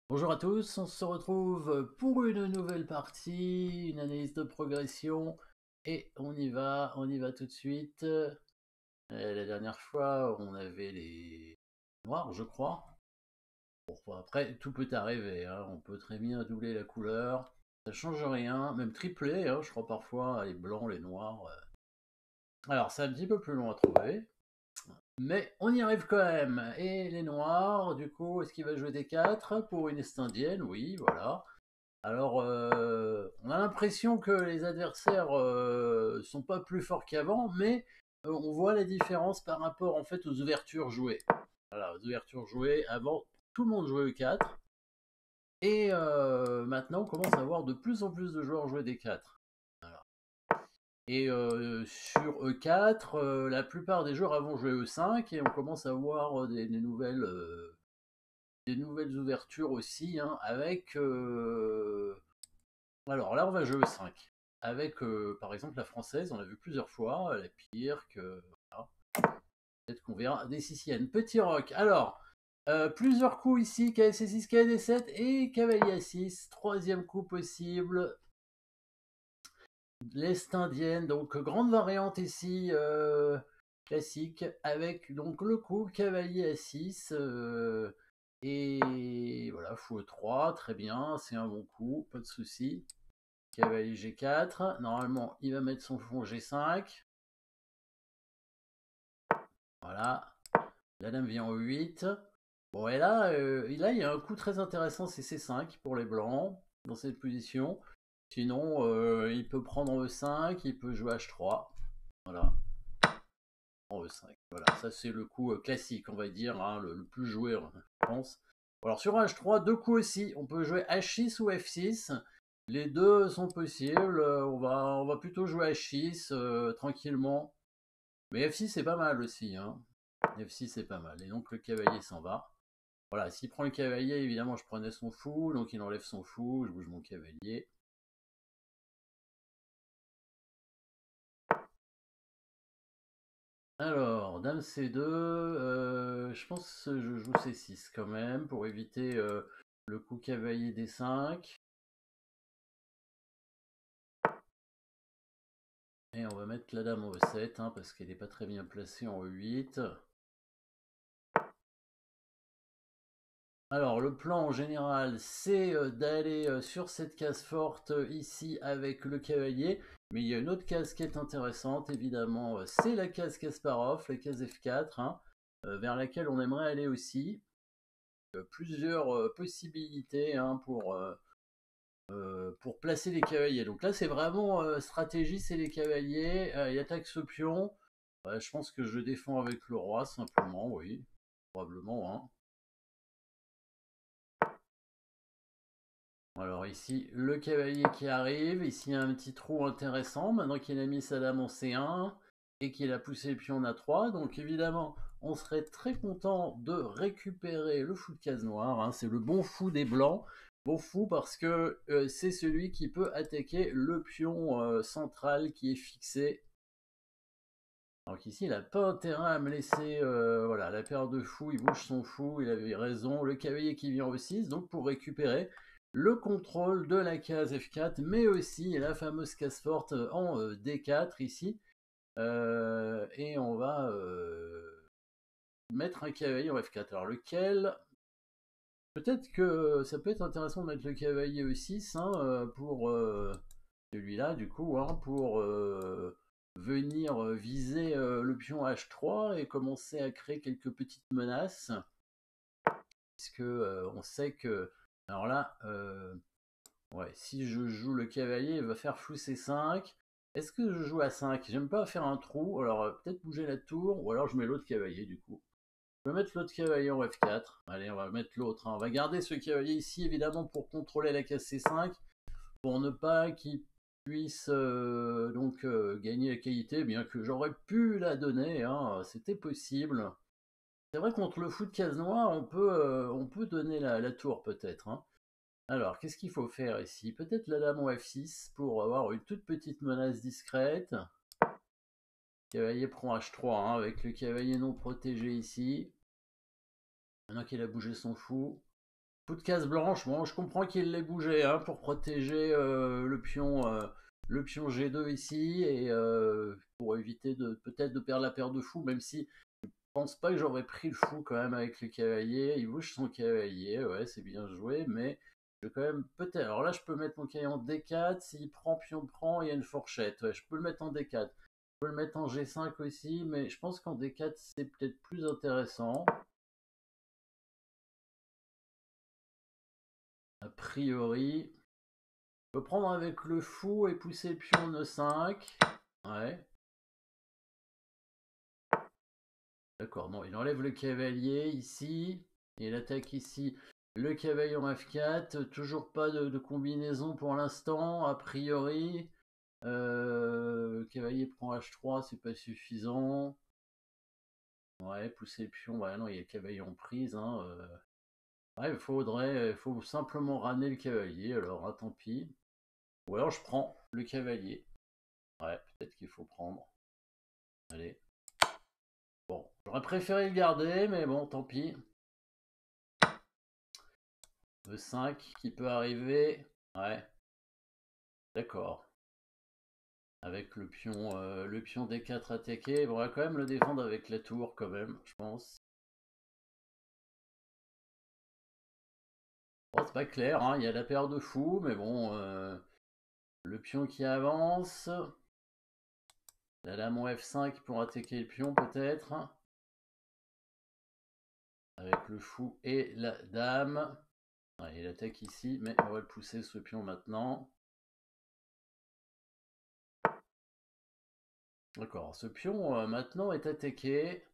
Bonjour à tous, on se retrouve pour une nouvelle partie, une analyse de progression, et on y va tout de suite. La dernière fois, on avait les noirs, je crois. Bon, après, tout peut arriver, hein. On peut très bien doubler la couleur, ça change rien, même tripler, hein, je crois parfois, les blancs, les noirs. Alors, c'est un petit peu plus long à trouver, mais on y arrive quand même. Et les noirs, du coup, est-ce qu'il va jouer des 4 pour une Est-Indienne? Oui, voilà. Alors, on a l'impression que les adversaires sont pas plus forts qu'avant, mais on voit la différence par rapport en fait aux ouvertures jouées. Voilà, aux ouvertures jouées, avant tout le monde jouait E4, et maintenant on commence à voir de plus en plus de joueurs jouer des 4. Voilà. Et sur E4, la plupart des joueurs avant jouaient E5, et on commence à voir des nouvelles ouvertures aussi, hein, avec alors là, on va jouer au 5. Avec, par exemple, la française, on l'a vu plusieurs fois, la pire, que. Voilà. Peut-être qu'on verra des Siciliennes. Petit rock. Alors, plusieurs coups ici, KFC6, KD7 et cavalier A6. Troisième coup possible. L'Est indienne, donc grande variante ici, classique, avec donc le coup cavalier A6. Et voilà, fou E3, très bien, c'est un bon coup, pas de souci. Cavalier G4. Normalement, il va mettre son fond G5. Voilà. La dame vient au 8. Bon, et là, il y a un coup très intéressant, c'est C5 pour les blancs, dans cette position. Sinon, il peut prendre en E5, il peut jouer H3. Voilà. En E5. Voilà, ça c'est le coup classique, on va dire, hein, le plus joué, je pense. Alors sur H3, deux coups aussi. On peut jouer H6 ou F6. Les deux sont possibles. On va plutôt jouer H6 tranquillement. Mais F6 c'est pas mal aussi, hein. F6 c'est pas mal. Et donc le cavalier s'en va. Voilà, s'il prend le cavalier, évidemment je prenais son fou. Donc il enlève son fou, je bouge mon cavalier. Alors, dame C2, je pense que je joue C6 quand même pour éviter le coup cavalier D5. Et on va mettre la dame en E7 hein, parce qu'elle n'est pas très bien placée en E8. Alors, le plan en général, c'est d'aller sur cette case forte ici avec le cavalier. Mais il y a une autre case qui est intéressante, évidemment, c'est la case Kasparov, la case F4, hein, vers laquelle on aimerait aller aussi. Plusieurs possibilités hein, pour placer les cavaliers. Donc là, c'est vraiment stratégie, c'est les cavaliers. Il attaque ce pion. Je pense que je défends avec le roi, simplement, oui. Probablement, hein. Alors ici, le cavalier qui arrive. Ici, il y a un petit trou intéressant. Maintenant qu'il a mis sa dame en C1 et qu'il a poussé le pion en A3. Donc évidemment, on serait très content de récupérer le fou de case noire, hein. C'est le bon fou des blancs. Bon fou parce que c'est celui qui peut attaquer le pion central qui est fixé. Donc ici, il n'a pas intérêt à me laisser voilà, la paire de fous, il bouge son fou, il avait raison. Le cavalier qui vient au 6, donc pour récupérer le contrôle de la case F4, mais aussi la fameuse case forte en D4 ici. Et on va mettre un cavalier en F4. Alors lequel? Peut-être que ça peut être intéressant de mettre le cavalier E6 hein, pour celui-là, du coup, hein, pour venir viser le pion H3 et commencer à créer quelques petites menaces. Puisque on sait que. Alors là, ouais, si je joue le cavalier, il va faire fou C5. Est-ce que je joue à 5? J'aime pas faire un trou, alors peut-être bouger la tour, ou alors je mets l'autre cavalier du coup. Je vais mettre l'autre cavalier en F4. Allez, on va mettre l'autre, hein. On va garder ce cavalier ici, évidemment, pour contrôler la case C5, pour ne pas qu'il puisse donc gagner la qualité, bien que j'aurais pu la donner, hein, c'était possible. C'est vrai contre le fou de case noire, on peut donner la tour peut-être, hein. Alors, qu'est-ce qu'il faut faire ici? Peut-être la dame en F6 pour avoir une toute petite menace discrète. Cavalier prend H3 hein, avec le cavalier non protégé ici. Maintenant qu'il a bougé son fou. Coup de case blanche, bon, je comprends qu'il l'ait bougé hein, pour protéger le pion G2 ici et pour éviter peut-être de perdre la paire de fou, même si je pense pas que j'aurais pris le fou quand même avec le cavalier. Il bouge son cavalier, ouais, c'est bien joué, mais je vais quand même peut-être. Alors là, je peux mettre mon cavalier en D4. S'il prend, pion prend, il y a une fourchette. Ouais, je peux le mettre en D4. Je peux le mettre en G5 aussi, mais je pense qu'en D4, c'est peut-être plus intéressant. A priori, je peux prendre avec le fou et pousser le pion en E5. Ouais. D'accord, non, il enlève le cavalier ici. Et il attaque ici le cavalier en F4. Toujours pas de combinaison pour l'instant, a priori. Cavalier prend H3, c'est pas suffisant. Ouais, pousser le pion. Ouais, non, il y a le cavalier en prise. Hein, ouais, faut simplement ramener le cavalier. Alors, tant pis. Ou alors je prends le cavalier. Ouais, peut-être qu'il faut prendre. Allez. Bon, j'aurais préféré le garder, mais bon, tant pis. E5 qui peut arriver. Ouais. D'accord. Avec le pion D4 attaqué. Bon, on va quand même le défendre avec la tour, quand même, je pense. Bon, c'est pas clair, hein. Il y a la paire de fous, mais bon, le pion qui avance. La dame en F5 pour attaquer le pion, peut-être. Avec le fou et la dame. Ouais, il attaque ici, mais on va le pousser ce pion maintenant. D'accord, ce pion maintenant est attaqué.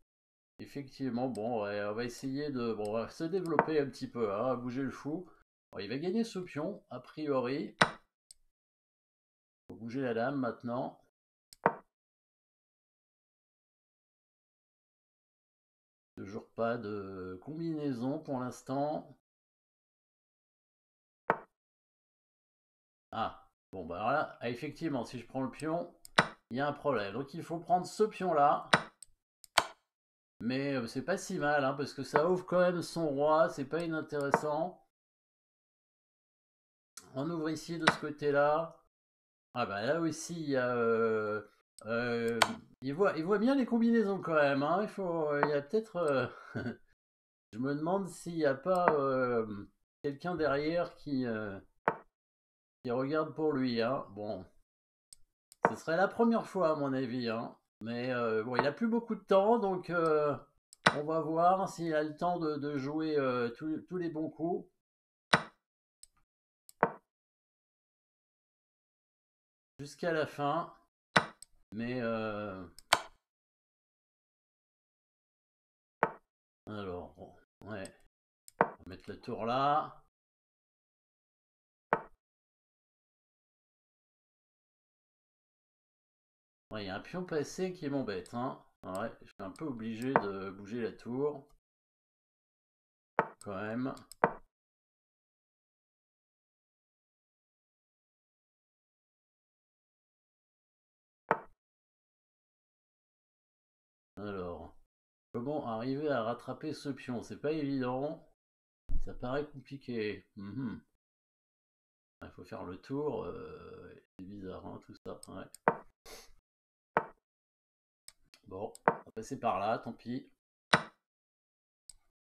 Effectivement, bon, ouais, on va essayer de on va se développer un petit peu, hein, bouger le fou. Bon, il va gagner ce pion, a priori. Faut bouger la dame maintenant. Toujours pas de combinaison pour l'instant. Ah, bon, bah alors là, effectivement, si je prends le pion, il y a un problème. Donc il faut prendre ce pion-là. Mais c'est pas si mal, hein, parce que ça ouvre quand même son roi, c'est pas inintéressant. On ouvre ici de ce côté-là. Ah bah là aussi, il voit bien les combinaisons quand même. Hein. Il y a peut-être... je me demande s'il n'y a pas quelqu'un derrière qui regarde pour lui. Hein. Bon, ce serait la première fois à mon avis. Hein. Mais bon, il a plus beaucoup de temps, donc on va voir s'il a le temps de jouer tous les bons coups. Jusqu'à la fin. Mais alors, bon, ouais. On va mettre la tour là. Ouais, il y a un pion passé qui m'embête. Hein. Ouais, je suis un peu obligé de bouger la tour. Quand même. Alors, comment arriver à rattraper ce pion? C'est pas évident. Ça paraît compliqué. Il faut faire le tour. C'est bizarre, hein, tout ça. Ouais. Bon, on va passer par là, tant pis.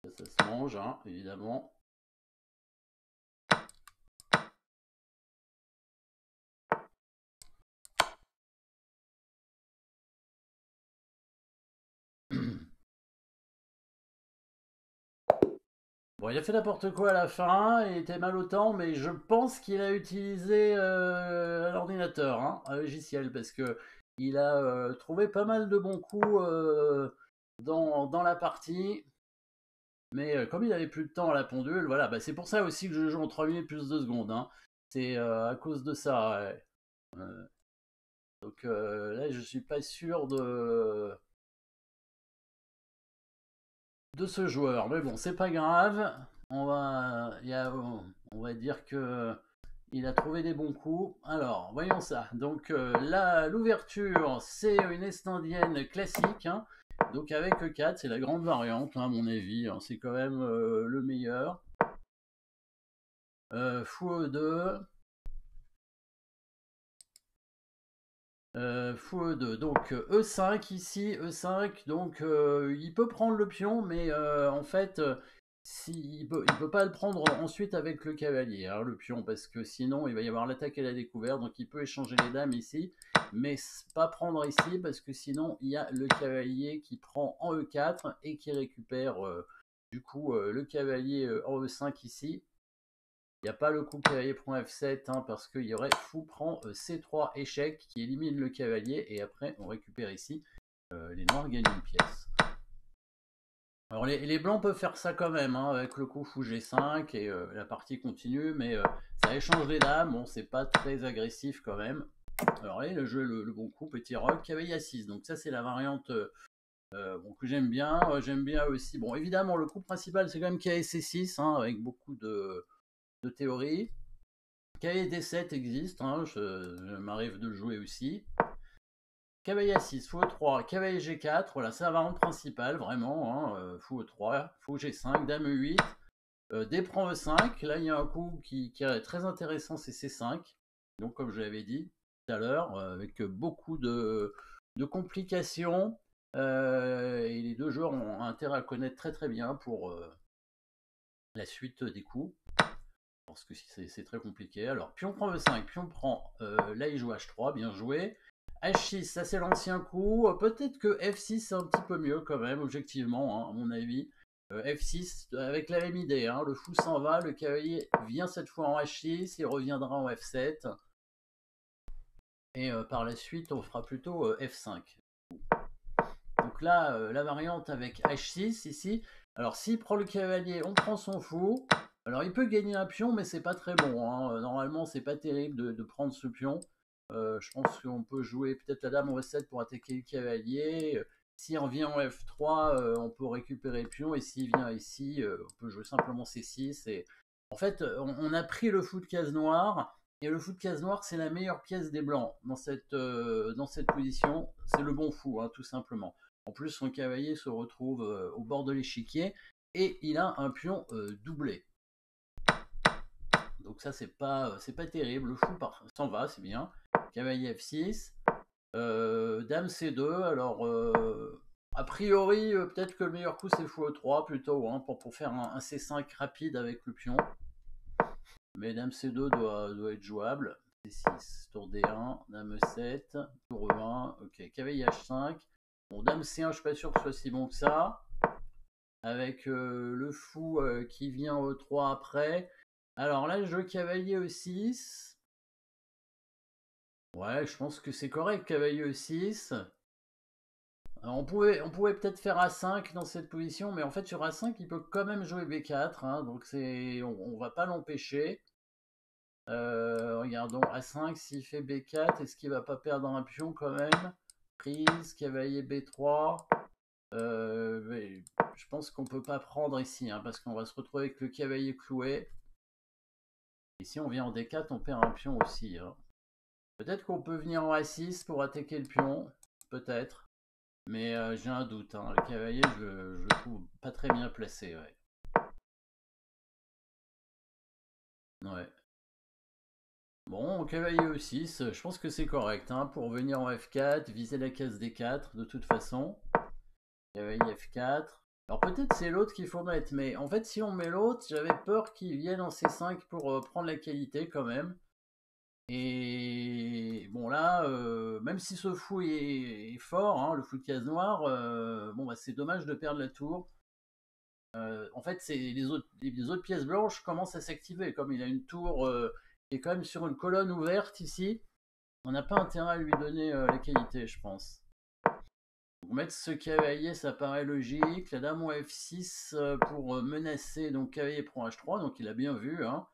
Ça se mange, hein, évidemment. Bon, il a fait n'importe quoi à la fin, il était mal au temps, mais je pense qu'il a utilisé l'ordinateur, hein, un logiciel, parce que il a trouvé pas mal de bons coups dans la partie. Mais comme il avait plus de temps à la pendule, voilà, bah, c'est pour ça aussi que je joue en 3 minutes plus 2 secondes. Hein. C'est à cause de ça. Ouais. Donc là, je suis pas sûr de ce joueur. Mais bon, c'est pas grave. On va dire que il a trouvé des bons coups. Alors, voyons ça. Donc là, l'ouverture, c'est une estindienne classique. Hein. Donc avec E4, c'est la grande variante, hein, à mon avis. Hein. C'est quand même le meilleur. Fou E2. Fou E2. Donc E5 ici, E5. Donc il peut prendre le pion, mais en fait, il peut pas le prendre ensuite avec le cavalier, hein, le pion, parce que sinon il va y avoir l'attaque et la découverte. Donc il peut échanger les dames ici, mais pas prendre ici, parce que sinon il y a le cavalier qui prend en E4 et qui récupère du coup le cavalier en E5 ici. Il n'y a pas le coup cavalier prend F7, hein, parce qu'il y aurait fou prend C3 échec qui élimine le cavalier, et après on récupère ici. Les noirs gagnent une pièce. Alors les blancs peuvent faire ça quand même, hein, avec le coup fou G5 et la partie continue, mais ça échange les dames, bon c'est pas très agressif quand même. Alors là le jeu le bon coup, petit rock, cavalier A6, donc ça c'est la variante bon, que j'aime bien. J'aime bien aussi, bon évidemment le coup principal c'est quand même cavalier C6, hein, avec beaucoup de théorie. Cavalier D7 existe, hein, je m'arrive de le jouer aussi. Cavalier A6, fou E3, cavalier G4, voilà, c'est la variante principale, vraiment, hein, fou E3, fou G5, dame E8, D prend E5, là il y a un coup qui est très intéressant, c'est C5, donc comme je l'avais dit tout à l'heure, avec beaucoup de complications, et les deux joueurs ont intérêt à connaître très très bien pour la suite des coups. Parce que c'est très compliqué. Alors, pion prend E5, pion prend, là il joue H3, bien joué. H6, ça c'est l'ancien coup. Peut-être que F6 c'est un petit peu mieux quand même, objectivement, hein, à mon avis. F6 avec la même idée, hein, le fou s'en va, le cavalier vient cette fois en H6, il reviendra en F7. Et par la suite, on fera plutôt F5. Donc là, la variante avec H6 ici. Alors s'il prend le cavalier, on prend son fou. Alors il peut gagner un pion, mais c'est pas très bon, hein. Normalement, c'est pas terrible de prendre ce pion. Je pense qu'on peut jouer peut-être la dame en E7 pour attaquer le cavalier. S'il revient en F3, on peut récupérer le pion. Et s'il vient ici, on peut jouer simplement C6. Et en fait, on a pris le fou de case noire. Et le fou de case noire, c'est la meilleure pièce des blancs dans cette position. C'est le bon fou, hein, tout simplement. En plus, son cavalier se retrouve au bord de l'échiquier et il a un pion doublé. Donc ça, c'est pas terrible. Le fou s'en va, c'est bien. Cavalier F6. Dame C2. Alors, a priori, peut-être que le meilleur coup, c'est fou E3 plutôt, hein, pour faire un C5 rapide avec le pion. Mais Dame C2 doit être jouable. C6, tour D1, Dame E7, tour E1, ok, cavalier H5. Bon, Dame C1, je suis pas sûr que ce soit si bon que ça. Avec le fou qui vient E3 après. Alors là, je joue cavalier E6. Ouais, je pense que c'est correct, cavalier E6. On pouvait peut-être faire A5 dans cette position, mais en fait sur A5, il peut quand même jouer B4, hein, donc on va pas l'empêcher. Regardons A5, s'il fait B4, est-ce qu'il va pas perdre un pion quand même? Prise, cavalier B3. Je pense qu'on peut pas prendre ici, hein, parce qu'on va se retrouver avec le cavalier cloué. Et si on vient en D4, on perd un pion aussi, hein. Peut-être qu'on peut venir en A6 pour attaquer le pion, peut-être. Mais j'ai un doute, hein. Le cavalier, je le trouve pas très bien placé, ouais. Ouais. Bon, cavalier E6, je pense que c'est correct, hein, pour venir en F4, viser la case D4 de toute façon. Cavalier F4. Alors peut-être c'est l'autre qu'il faut mettre, mais en fait si on met l'autre, j'avais peur qu'il vienne en C5 pour prendre la qualité quand même. Et bon là, même si ce fou est fort, hein, le fou de case noire, bon bah c'est dommage de perdre la tour. En fait, les autres pièces blanches commencent à s'activer, comme il a une tour qui est quand même sur une colonne ouverte ici. On n'a pas intérêt à lui donner la qualité, je pense. Donc, mettre ce cavalier, ça paraît logique. La dame en F6 pour menacer, donc cavalier prend H3, donc il a bien vu, hein.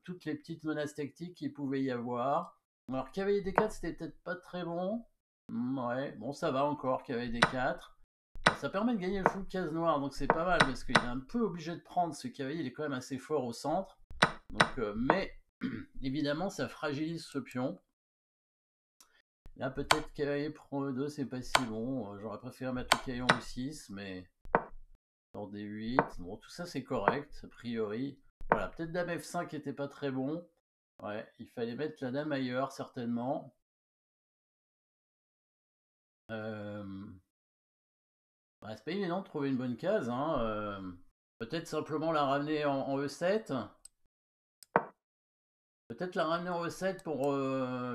Toutes les petites menaces tactiques qu'il pouvait y avoir. Alors cavalier D4 c'était peut-être pas très bon. Ouais, bon ça va encore, cavalier D4. Ça permet de gagner le fou de case noire, donc c'est pas mal parce qu'il est un peu obligé de prendre ce cavalier, il est quand même assez fort au centre. Donc, mais évidemment ça fragilise ce pion. Là peut-être cavalier prend E2, c'est pas si bon. J'aurais préféré mettre le cavalier en E6, mais dans D8, bon tout ça c'est correct a priori. Voilà, peut-être dame F5 qui était pas très bon. Ouais, il fallait mettre la dame ailleurs, certainement. Bah, c'est pas évident de trouver une bonne case. Hein. Peut-être simplement la ramener en E7. Peut-être la ramener en E7 pour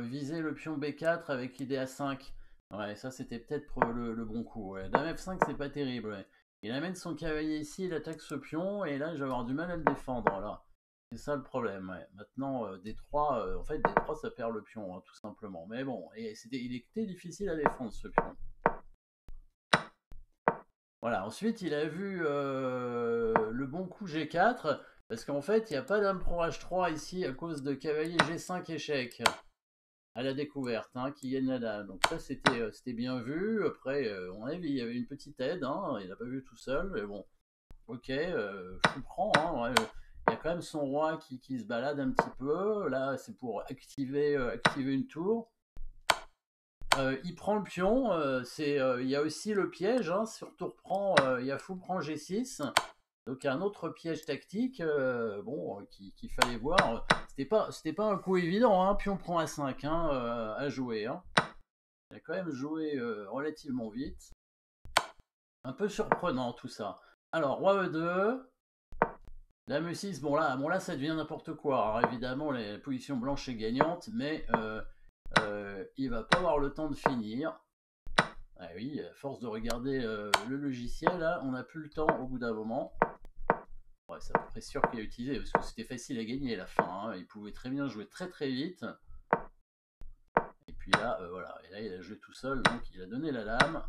viser le pion B4 avec l'idée A5. Ouais, ça c'était peut-être le bon coup. Ouais. Dame F5, c'est pas terrible. Ouais. Il amène son cavalier ici, il attaque ce pion, et là je vais avoir du mal à le défendre. Là. C'est ça le problème. Ouais. Maintenant, D3, en fait, D3 ça perd le pion, hein, tout simplement. Mais bon, il était difficile à défendre ce pion. Voilà, ensuite il a vu le bon coup G4, parce qu'en fait il n'y a pas dame pro H3 ici à cause de cavalier G5 échec à la découverte, hein, qui gagne la dame. Donc ça c'était bien vu. Après, on a vu, il y avait une petite aide, hein, il n'a pas vu tout seul, mais bon, ok, je comprends. Hein, ouais, il y a quand même son roi qui se balade un petit peu. Là, c'est pour activer une tour. Il prend le pion, il y a aussi le piège, hein, sur tour prend, il y a fou prend G6, donc un autre piège tactique, bon, qu'il fallait voir. C'était pas un coup évident, hein, pion prend A5 hein, à jouer. Hein. Il a quand même joué relativement vite. Un peu surprenant tout ça. Alors, roi E2, dame E6, bon là ça devient n'importe quoi. Alors évidemment, la position blanche est gagnante, mais il va pas avoir le temps de finir. Ah oui, à force de regarder le logiciel, là, on n'a plus le temps au bout d'un moment. Ouais, c'est à peu près sûr qu'il a utilisé, parce que c'était facile à gagner à la fin. Hein. Il pouvait très bien jouer très très vite. Et puis là, voilà. Et là, il a joué tout seul, donc il a donné la lame.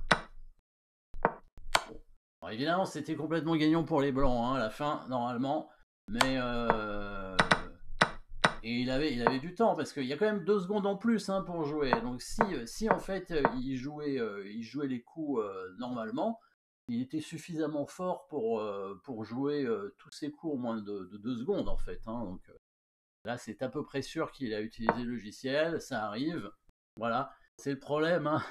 Bon. Alors, évidemment, c'était complètement gagnant pour les blancs, hein, à la fin, normalement. Mais et il avait du temps, parce qu'il y a quand même 2 secondes en plus hein, pour jouer. Donc si en fait il jouait les coups normalement, il était suffisamment fort pour jouer tous ses coups en moins de 2 secondes en fait. Hein. Donc là c'est à peu près sûr qu'il a utilisé le logiciel, ça arrive. Voilà, c'est le problème hein,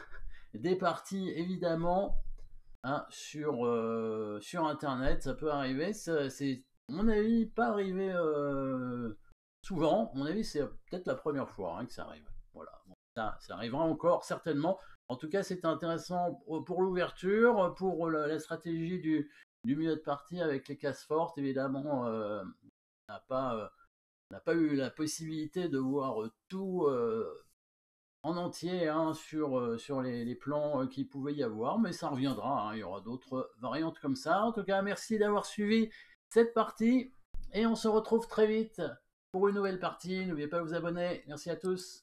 des parties évidemment hein, sur internet, ça peut arriver. C'est à mon avis pas arrivé souvent. À mon avis, c'est peut-être la première fois hein, que ça arrive. Voilà. Bon, ça arrivera encore, certainement. En tout cas, c'était intéressant pour l'ouverture, pour la stratégie du milieu de partie avec les cases fortes. Évidemment, n'a pas, n'a pas eu la possibilité de voir tout en entier hein, sur les plans qu'il pouvait y avoir, mais ça reviendra. Hein, il y aura d'autres variantes comme ça. En tout cas, merci d'avoir suivi cette partie et on se retrouve très vite pour une nouvelle partie. N'oubliez pas de vous abonner. Merci à tous.